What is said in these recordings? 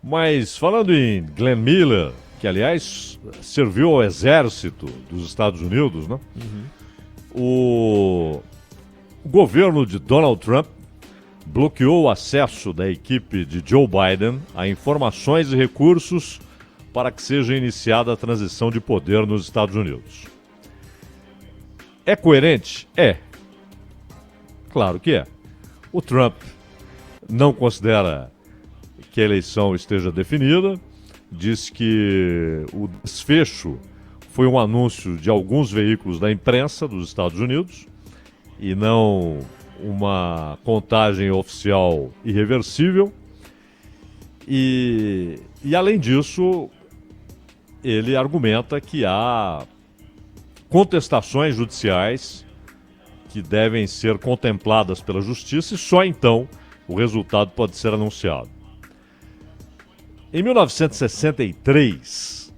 Mas falando em Glenn Miller, que aliás serviu ao exército dos Estados Unidos, né? O governo de Donald Trump bloqueou o acesso da equipe de Joe Biden a informações e recursos para que seja iniciada a transição de poder nos Estados Unidos. É coerente? É. Claro que é. O Trump não considera que a eleição esteja definida, diz que o desfecho foi um anúncio de alguns veículos da imprensa dos Estados Unidos e não uma contagem oficial irreversível. E além disso, ele argumenta que há contestações judiciais que devem ser contempladas pela justiça e só então o resultado pode ser anunciado. Em 1963,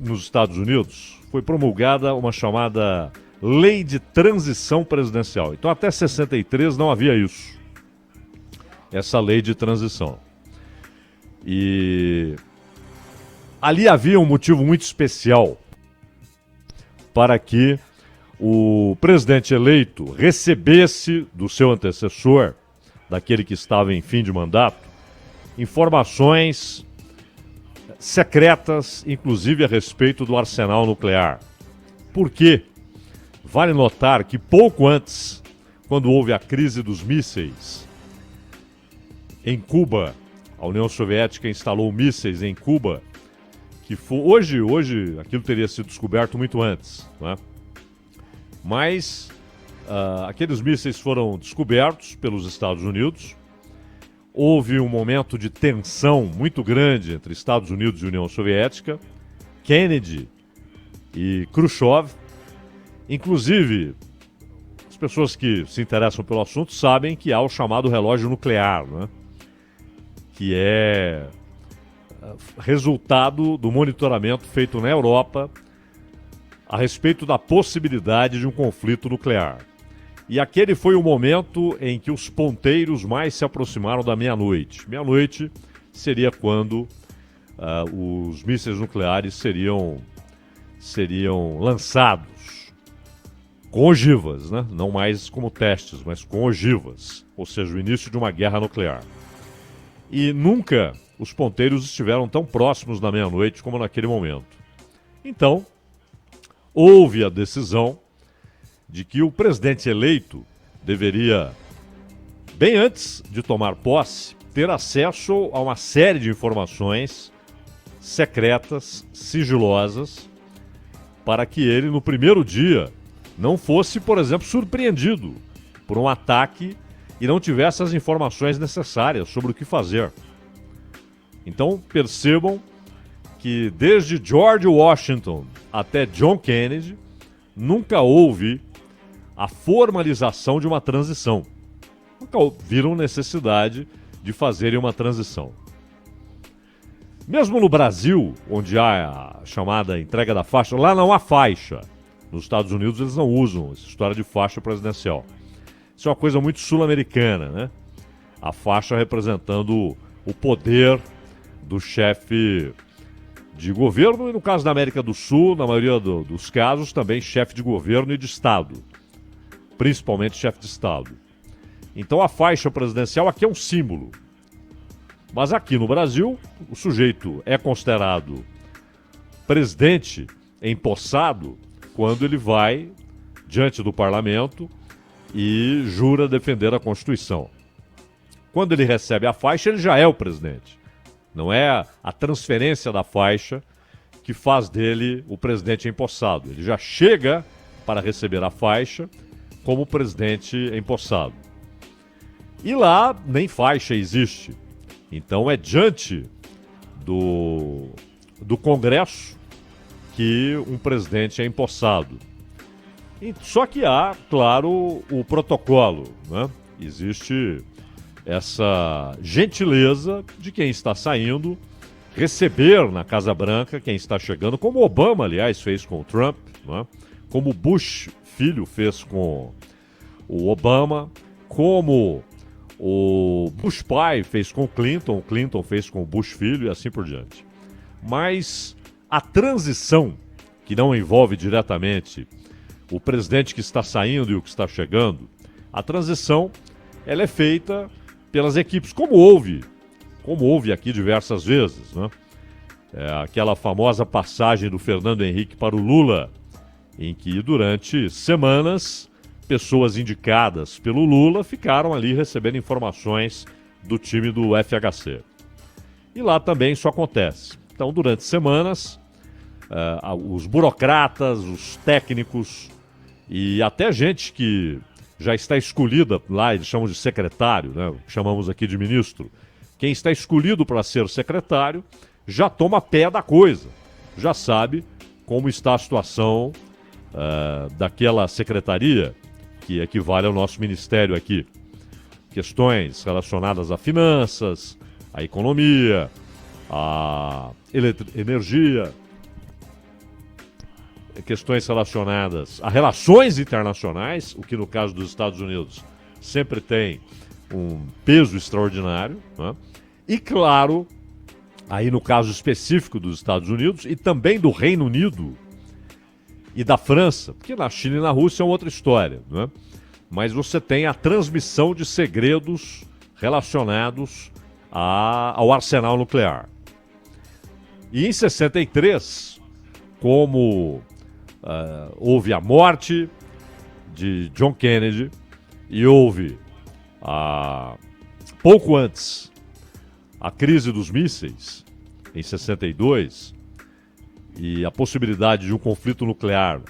nos Estados Unidos, foi promulgada uma chamada Lei de Transição Presidencial. Então, até 63 não havia isso, essa lei de transição. E ali havia um motivo muito especial para que o presidente eleito recebesse do seu antecessor, daquele que estava em fim de mandato, informações secretas, inclusive a respeito do arsenal nuclear. Por quê? Vale notar que pouco antes, quando houve a crise dos mísseis em Cuba, a União Soviética instalou mísseis em Cuba, que hoje aquilo teria sido descoberto muito antes, não é? Mas aqueles mísseis foram descobertos pelos Estados Unidos. Houve um momento de tensão muito grande entre Estados Unidos e União Soviética, Kennedy e Khrushchev. Inclusive, as pessoas que se interessam pelo assunto sabem que há o chamado relógio nuclear, né? Que é resultado do monitoramento feito na Europa a respeito da possibilidade de um conflito nuclear. E aquele foi o momento em que os ponteiros mais se aproximaram da meia-noite. Meia-noite seria quando os mísseis nucleares seriam lançados com ogivas, né? Não mais como testes, mas com ogivas, ou seja, o início de uma guerra nuclear. E nunca os ponteiros estiveram tão próximos da meia-noite como naquele momento. Então, houve a decisão de que o presidente eleito deveria, bem antes de tomar posse, ter acesso a uma série de informações secretas, sigilosas, para que ele, no primeiro dia, não fosse, por exemplo, surpreendido por um ataque e não tivesse as informações necessárias sobre o que fazer. Então, percebam que desde George Washington até John Kennedy, nunca houve a formalização de uma transição. Nunca viram necessidade de fazerem uma transição. Mesmo no Brasil, onde há a chamada entrega da faixa, lá não há faixa. Nos Estados Unidos eles não usam essa história de faixa presidencial. Isso é uma coisa muito sul-americana, né? A faixa representando o poder do chefe de governo e, no caso da América do Sul, na maioria dos casos, também chefe de governo e de Estado. Principalmente chefe de Estado. Então a faixa presidencial aqui é um símbolo. Mas aqui no Brasil, o sujeito é considerado presidente empossado quando ele vai diante do parlamento e jura defender a Constituição. Quando ele recebe a faixa, ele já é o presidente. Não é a transferência da faixa que faz dele o presidente empossado. Ele já chega para receber a faixa como presidente empossado. E lá nem faixa existe. Então é diante do Congresso que um presidente é empossado. Só que há, claro, o protocolo, né? Existe essa gentileza de quem está saindo receber na Casa Branca quem está chegando, como Obama, aliás, fez com o Trump, né? Como Bush filho fez com o Obama, como O Bush pai fez com o Clinton fez com o Bush filho e assim por diante. Mas a transição, que não envolve diretamente o presidente que está saindo e o que está chegando, a transição ela é feita pelas equipes, como houve aqui diversas vezes, né? Aquela famosa passagem do Fernando Henrique para o Lula, em que durante semanas pessoas indicadas pelo Lula ficaram ali recebendo informações do time do FHC. E lá também isso acontece. Então, durante semanas, os burocratas, os técnicos e até gente que já está escolhida, lá eles chamam de secretário, né? Chamamos aqui de ministro. Quem está escolhido para ser secretário já toma pé da coisa, já sabe como está a situação daquela secretaria, que equivale ao nosso ministério aqui. Questões relacionadas a finanças, a economia, a energia, questões relacionadas a relações internacionais, o que no caso dos Estados Unidos sempre tem um peso extraordinário, né? E claro, aí no caso específico dos Estados Unidos e também do Reino Unido e da França, porque na China e na Rússia é outra história, né? Mas você tem a transmissão de segredos relacionados ao arsenal nuclear. E em 63, como houve a morte de John Kennedy e houve, pouco antes, a crise dos mísseis, em 62, e a possibilidade de um conflito nuclear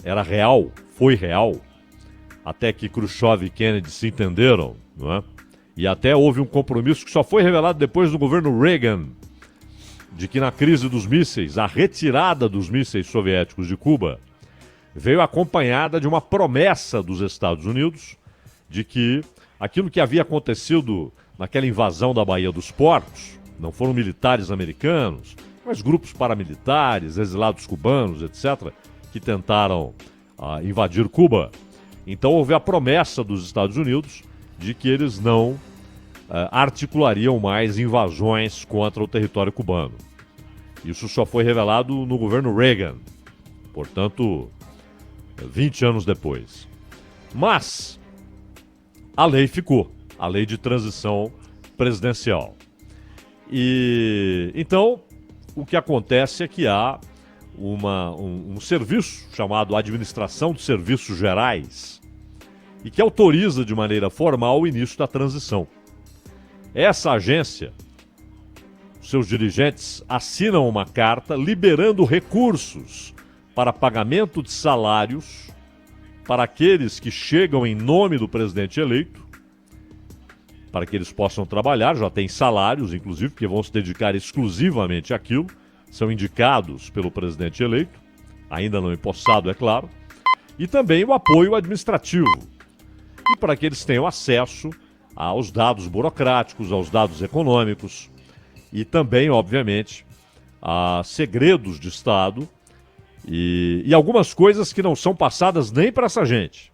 era real, foi real, até que Khrushchev e Kennedy se entenderam, não é? E até houve um compromisso que só foi revelado depois do governo Reagan, de que na crise dos mísseis, a retirada dos mísseis soviéticos de Cuba veio acompanhada de uma promessa dos Estados Unidos de que aquilo que havia acontecido naquela invasão da Baía dos Porcos, não foram militares americanos, mas grupos paramilitares, exilados cubanos, etc., que tentaram invadir Cuba. Então houve a promessa dos Estados Unidos de que eles não articulariam mais invasões contra o território cubano. Isso só foi revelado no governo Reagan, portanto, 20 anos depois. Mas a lei ficou, a lei de transição presidencial. E então, o que acontece é que há um serviço chamado Administração de Serviços Gerais e que autoriza de maneira formal o início da transição. Essa agência, seus dirigentes assinam uma carta liberando recursos para pagamento de salários para aqueles que chegam em nome do presidente eleito, para que eles possam trabalhar, já tem salários, inclusive, porque vão se dedicar exclusivamente àquilo, são indicados pelo presidente eleito, ainda não empossado, é claro, e também o apoio administrativo, e para que eles tenham acesso aos dados burocráticos, aos dados econômicos, e também, obviamente, a segredos de Estado e algumas coisas que não são passadas nem para essa gente.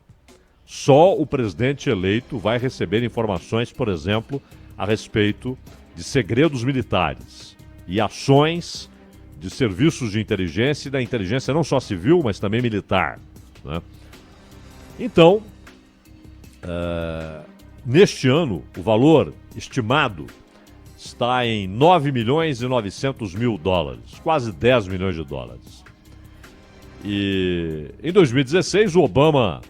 Só o presidente eleito vai receber informações, por exemplo, a respeito de segredos militares e ações de serviços de inteligência e da inteligência não só civil, mas também militar, né? Então, neste ano, o valor estimado está em 9 milhões e 900 mil dólares, quase 10 milhões de dólares. E em 2016, o Obama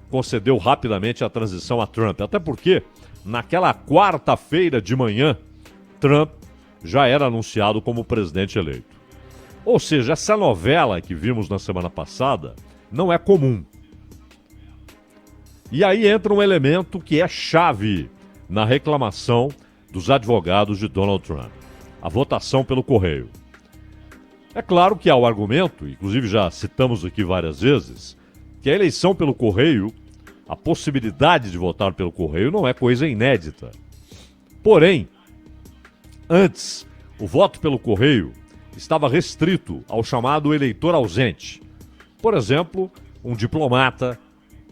concedeu rapidamente a transição a Trump, até porque naquela quarta-feira de manhã, Trump já era anunciado como presidente eleito. Ou seja, essa novela que vimos na semana passada não é comum. E aí entra um elemento que é chave na reclamação dos advogados de Donald Trump: a votação pelo correio. É claro que há o argumento, inclusive já citamos aqui várias vezes, que a eleição pelo correio, a possibilidade de votar pelo correio não é coisa inédita. Porém, antes, o voto pelo correio estava restrito ao chamado eleitor ausente. Por exemplo, um diplomata,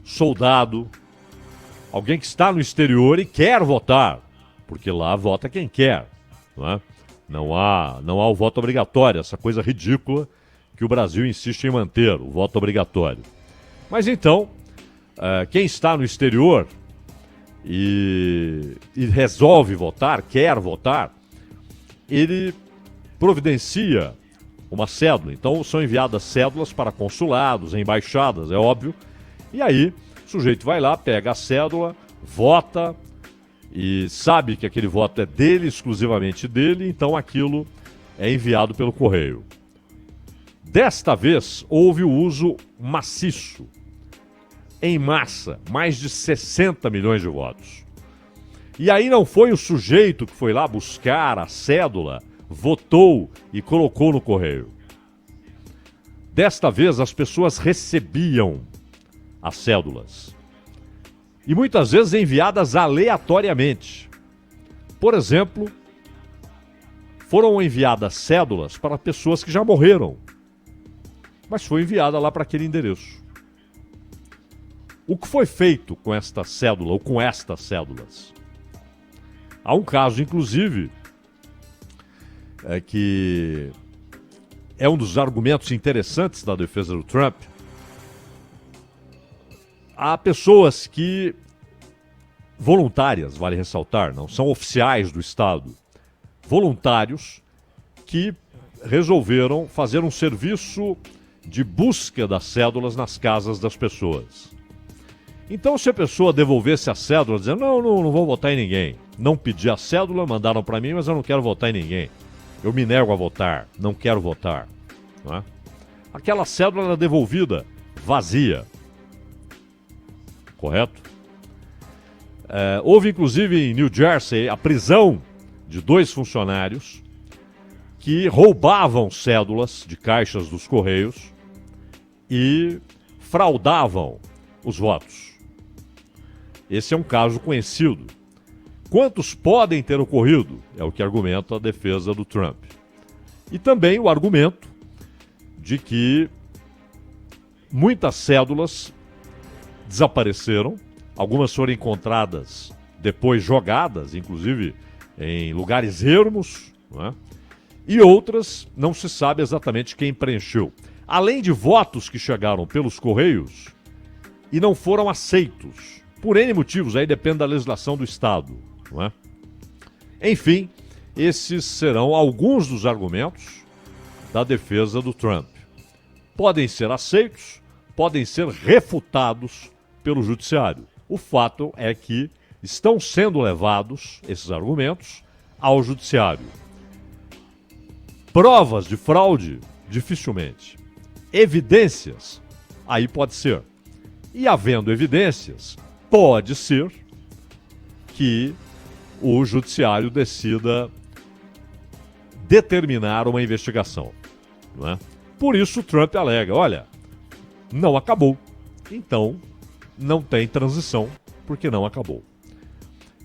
soldado, alguém que está no exterior e quer votar, porque lá vota quem quer, não é? Não há o voto obrigatório, essa coisa ridícula que o Brasil insiste em manter, o voto obrigatório. Mas então, quem está no exterior e resolve votar, quer votar, ele providencia uma cédula. Então são enviadas cédulas para consulados, embaixadas, é óbvio. E aí o sujeito vai lá, pega a cédula, vota e sabe que aquele voto é dele, exclusivamente dele, então aquilo é enviado pelo correio. Desta vez houve o uso maciço, em massa, mais de 60 milhões de votos. E aí não foi o sujeito que foi lá buscar a cédula, votou e colocou no correio. Desta vez as pessoas recebiam as cédulas. E muitas vezes enviadas aleatoriamente. Por exemplo, foram enviadas cédulas para pessoas que já morreram. Mas foi enviada lá para aquele endereço. O que foi feito com esta cédula ou com estas cédulas? Há um caso, inclusive, que é um dos argumentos interessantes da defesa do Trump. Há pessoas que, voluntárias, vale ressaltar, não são oficiais do Estado, voluntários que resolveram fazer um serviço de busca das cédulas nas casas das pessoas. Então, se a pessoa devolvesse a cédula, dizendo, não vou votar em ninguém, não pedi a cédula, mandaram para mim, mas eu não quero votar em ninguém, eu me nego a votar, não quero votar, não é? Aquela cédula era devolvida vazia. Correto? Houve, inclusive, em New Jersey, a prisão de 2 funcionários que roubavam cédulas de caixas dos Correios e fraudavam os votos. Esse é um caso conhecido. Quantos podem ter ocorrido? É o que argumenta a defesa do Trump. E também o argumento de que muitas cédulas desapareceram, algumas foram encontradas depois jogadas, inclusive em lugares ermos, não é? E outras não se sabe exatamente quem preencheu. Além de votos que chegaram pelos Correios e não foram aceitos, por N motivos, aí depende da legislação do Estado, não é? Enfim, esses serão alguns dos argumentos da defesa do Trump. Podem ser aceitos, podem ser refutados pelo judiciário. O fato é que estão sendo levados esses argumentos ao judiciário. Provas de fraude? Dificilmente. Evidências? Aí pode ser. E havendo evidências, pode ser que o judiciário decida determinar uma investigação, não é? Por isso Trump alega, olha, não acabou, então não tem transição, porque não acabou.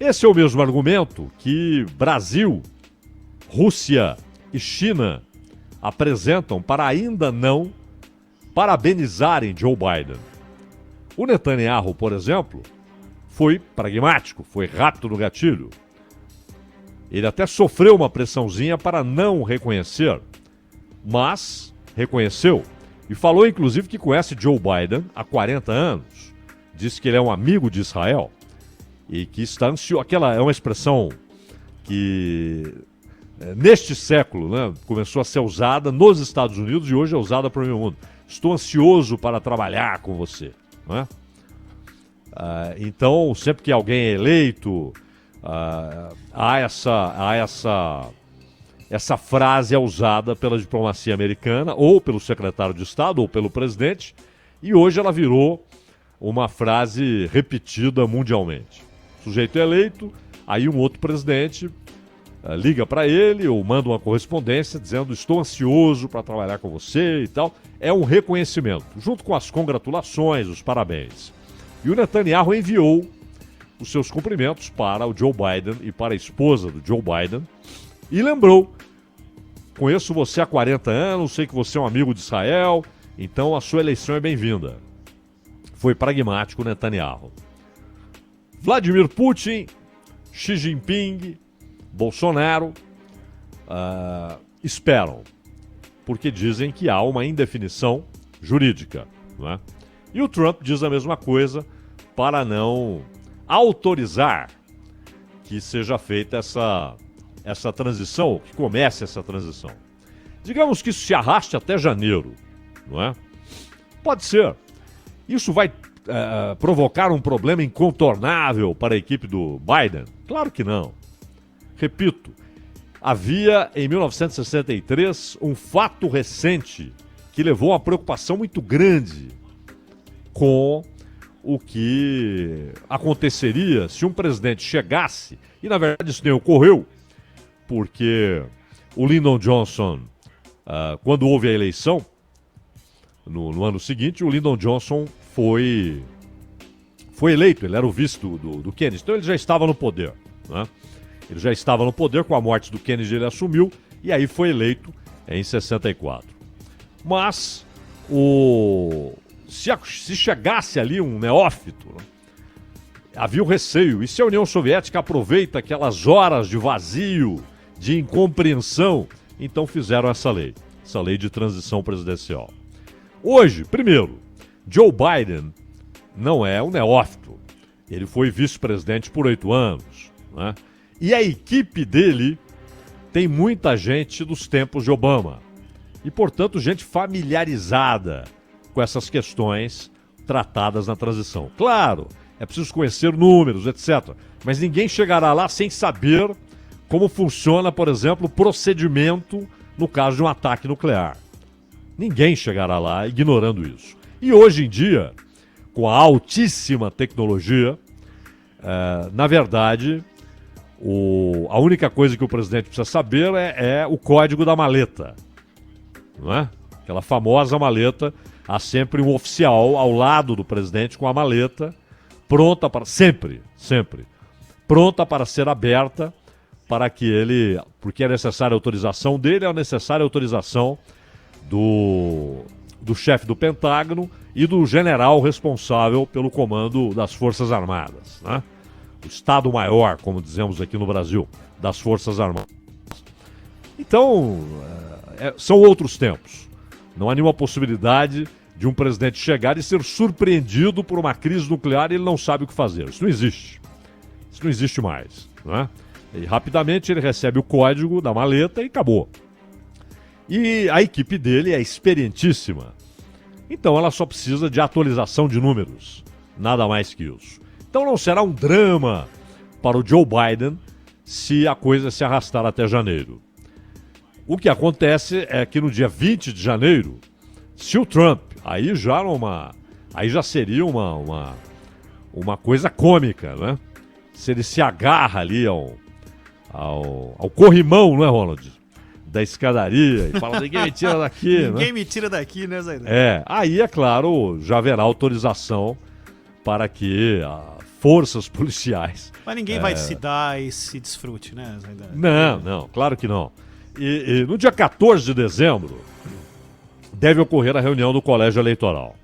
Esse é o mesmo argumento que Brasil, Rússia e China apresentam para ainda não parabenizarem Joe Biden. O Netanyahu, por exemplo, foi pragmático, foi rápido no gatilho. Ele até sofreu uma pressãozinha para não reconhecer, mas reconheceu e falou inclusive que conhece Joe Biden há 40 anos. Disse que ele é um amigo de Israel e que está ansioso. Aquela é uma expressão que neste século, né, começou a ser usada nos Estados Unidos e hoje é usada para o meu mundo. Estou ansioso para trabalhar com você. Não é? Então, sempre que alguém é eleito, há essa frase é usada pela diplomacia americana, ou pelo secretário de Estado, ou pelo presidente, e hoje ela virou uma frase repetida mundialmente. O sujeito é eleito, aí um outro presidente liga para ele ou manda uma correspondência dizendo estou ansioso para trabalhar com você e tal. É um reconhecimento, junto com as congratulações, os parabéns. E o Netanyahu enviou os seus cumprimentos para o Joe Biden e para a esposa do Joe Biden e lembrou, conheço você há 40 anos, sei que você é um amigo de Israel, então a sua eleição é bem-vinda. Foi pragmático o Netanyahu. Vladimir Putin, Xi Jinping, Bolsonaro esperam, porque dizem que há uma indefinição jurídica, não é? E o Trump diz a mesma coisa para não autorizar que seja feita essa transição, que comece essa transição. Digamos que isso se arraste até janeiro, não é? Pode ser. Isso vai provocar um problema incontornável para a equipe do Biden? Claro que não. Repito, havia em 1963 um fato recente que levou a uma preocupação muito grande com o que aconteceria se um presidente chegasse, e na verdade isso nem ocorreu, porque o Lyndon Johnson, quando houve a eleição, no ano seguinte, o Lyndon Johnson foi eleito, ele era o vice do Kennedy, então ele já estava no poder, né? Ele já estava no poder, com a morte do Kennedy ele assumiu, e aí foi eleito em 64. Mas, se chegasse ali um neófito, né, havia o receio, e se a União Soviética aproveita aquelas horas de vazio, de incompreensão, então fizeram essa lei de transição presidencial. Hoje, primeiro, Joe Biden não é um neófito. Ele foi vice-presidente por 8 anos, né? E a equipe dele tem muita gente dos tempos de Obama. E, portanto, gente familiarizada com essas questões tratadas na transição. Claro, é preciso conhecer números, etc. Mas ninguém chegará lá sem saber como funciona, por exemplo, o procedimento no caso de um ataque nuclear. Ninguém chegará lá ignorando isso. E hoje em dia, com a altíssima tecnologia, na verdade, a única coisa que o presidente precisa saber é o código da maleta. Não é? Aquela famosa maleta, há sempre um oficial ao lado do presidente com a maleta, pronta para... Sempre, pronta para ser aberta, para que ele... Porque é necessária a autorização dele, é necessária a autorização do chefe do Pentágono e do general responsável pelo comando das Forças Armadas, né? O Estado-Maior, como dizemos aqui no Brasil, das Forças Armadas. Então, são outros tempos. Não há nenhuma possibilidade de um presidente chegar e ser surpreendido por uma crise nuclear e ele não sabe o que fazer. Isso não existe. Isso não existe mais, não é? E rapidamente ele recebe o código da maleta e acabou. E a equipe dele é experientíssima. Então ela só precisa de atualização de números. Nada mais que isso. Então não será um drama para o Joe Biden se a coisa se arrastar até janeiro. O que acontece é que no dia 20 de janeiro, se o Trump, aí já seria uma coisa cômica, né? Se ele se agarra ali ao corrimão, não é, Ronald? Da escadaria e fala, ninguém me tira daqui, Ninguém me tira daqui, né, Zaidan? Aí, é claro, já haverá autorização para que forças policiais... Mas ninguém vai se dar esse desfrute, né, Zaidan? Não, claro que não. E no dia 14 de dezembro, deve ocorrer a reunião do Colégio Eleitoral.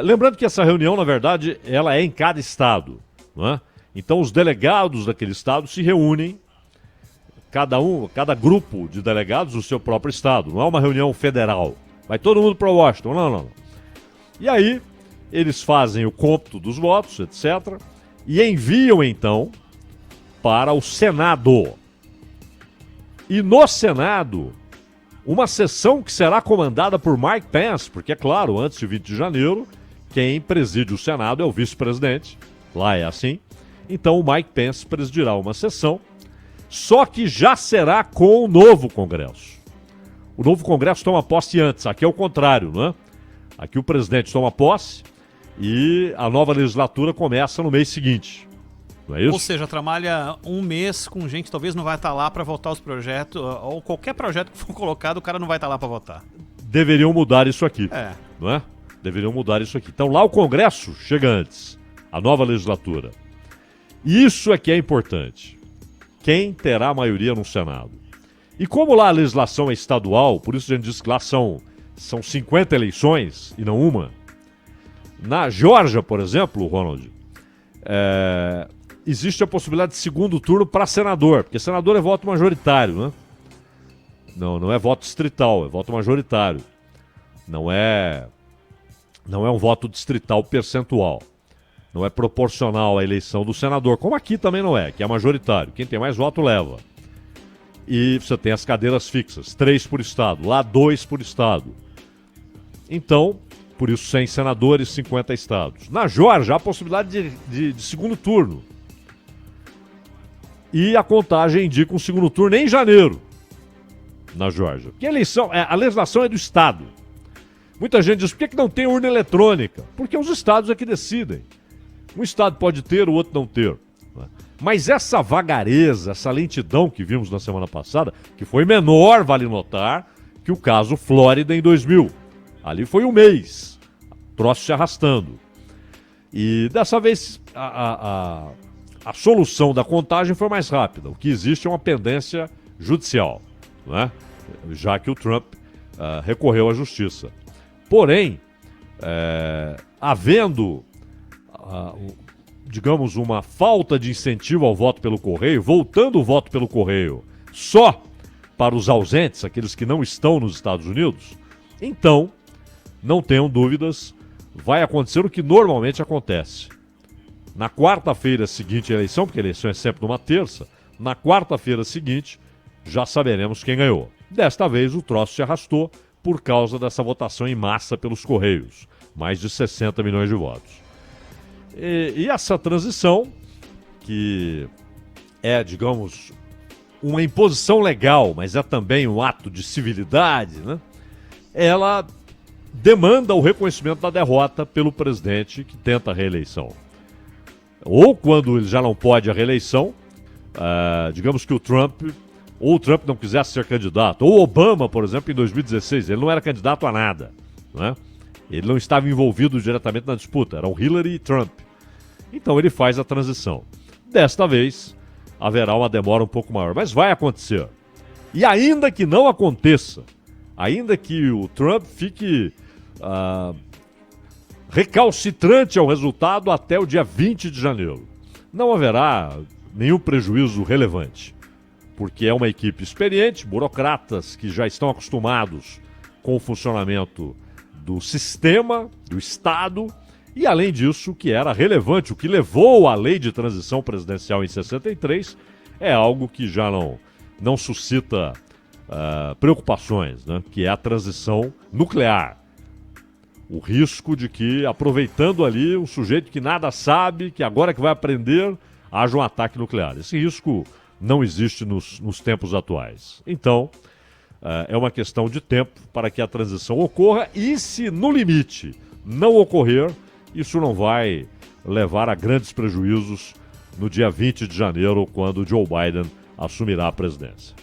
Lembrando que essa reunião, na verdade, ela é em cada estado, não é? Então, os delegados daquele estado se reúnem, cada grupo de delegados do seu próprio estado. Não é uma reunião federal. Vai todo mundo para Washington. Não. E aí, eles fazem o cômputo dos votos, etc. E enviam, então, para o Senado. E no Senado, uma sessão que será comandada por Mike Pence, porque, é claro, antes de 20 de janeiro, quem preside o Senado é o vice-presidente. Lá é assim. Então, o Mike Pence presidirá uma sessão, só que já será com o novo Congresso. O novo Congresso toma posse antes. Aqui é o contrário, não é? Aqui o presidente toma posse e a nova legislatura começa no mês seguinte. Não é isso? Ou seja, trabalha um mês com gente que talvez não vai estar lá para votar os projetos, ou qualquer projeto que for colocado, o cara não vai estar lá para votar. Deveriam mudar isso aqui, não é? Deveriam mudar isso aqui. Então lá o Congresso chega antes, a nova legislatura. Isso é que é importante. Quem terá a maioria no Senado? E como lá a legislação é estadual, por isso a gente diz que lá são 50 eleições e não uma. Na Geórgia, por exemplo, Ronald, existe a possibilidade de segundo turno para senador, porque senador é voto majoritário, né? Não é voto distrital, é voto majoritário. Não é um voto distrital percentual. Não é proporcional à eleição do senador, como aqui também não é, que é majoritário. Quem tem mais voto leva. E você tem as cadeiras fixas, 3 por estado, lá 2 por estado. Então, por isso 100 senadores, 50 estados. Na Geórgia, há a possibilidade de segundo turno. E a contagem indica um segundo turno em janeiro, na Geórgia. Porque a legislação é do estado. Muita gente diz, por que não tem urna eletrônica? Porque os estados é que decidem. Um estado pode ter, o outro não ter. Mas essa vagareza, essa lentidão que vimos na semana passada, que foi menor, vale notar, que o caso Flórida em 2000. Ali foi um mês, troço se arrastando. E dessa vez a solução da contagem foi mais rápida. O que existe é uma pendência judicial, não é? Já que o Trump recorreu à justiça. Porém, havendo, digamos, uma falta de incentivo ao voto pelo correio, voltando o voto pelo correio só para os ausentes, aqueles que não estão nos Estados Unidos, então, não tenham dúvidas, vai acontecer o que normalmente acontece. Na quarta-feira seguinte à eleição, porque a eleição é sempre numa terça, na quarta-feira seguinte já saberemos quem ganhou. Desta vez o troço se arrastou por causa dessa votação em massa pelos Correios. Mais de 60 milhões de votos. E essa transição, que é, digamos, uma imposição legal, mas é também um ato de civilidade, né? Ela demanda o reconhecimento da derrota pelo presidente que tenta a reeleição. Ou quando ele já não pode a reeleição, digamos que o Trump não quisesse ser candidato, ou Obama, por exemplo, em 2016, ele não era candidato a nada, né? Ele não estava envolvido diretamente na disputa, eram Hillary e Trump. Então ele faz a transição. Desta vez, haverá uma demora um pouco maior, mas vai acontecer. E ainda que não aconteça, ainda que o Trump fique recalcitrante ao resultado até o dia 20 de janeiro, não haverá nenhum prejuízo relevante, porque é uma equipe experiente, burocratas que já estão acostumados com o funcionamento do sistema, do Estado, e além disso, o que era relevante, o que levou à lei de transição presidencial em 63, é algo que já não suscita preocupações, né? Que é a transição nuclear. O risco de que, aproveitando ali um sujeito que nada sabe, que agora que vai aprender, haja um ataque nuclear. Esse risco não existe nos tempos atuais. Então, é uma questão de tempo para que a transição ocorra e, se no limite não ocorrer, isso não vai levar a grandes prejuízos no dia 20 de janeiro, quando Joe Biden assumirá a presidência.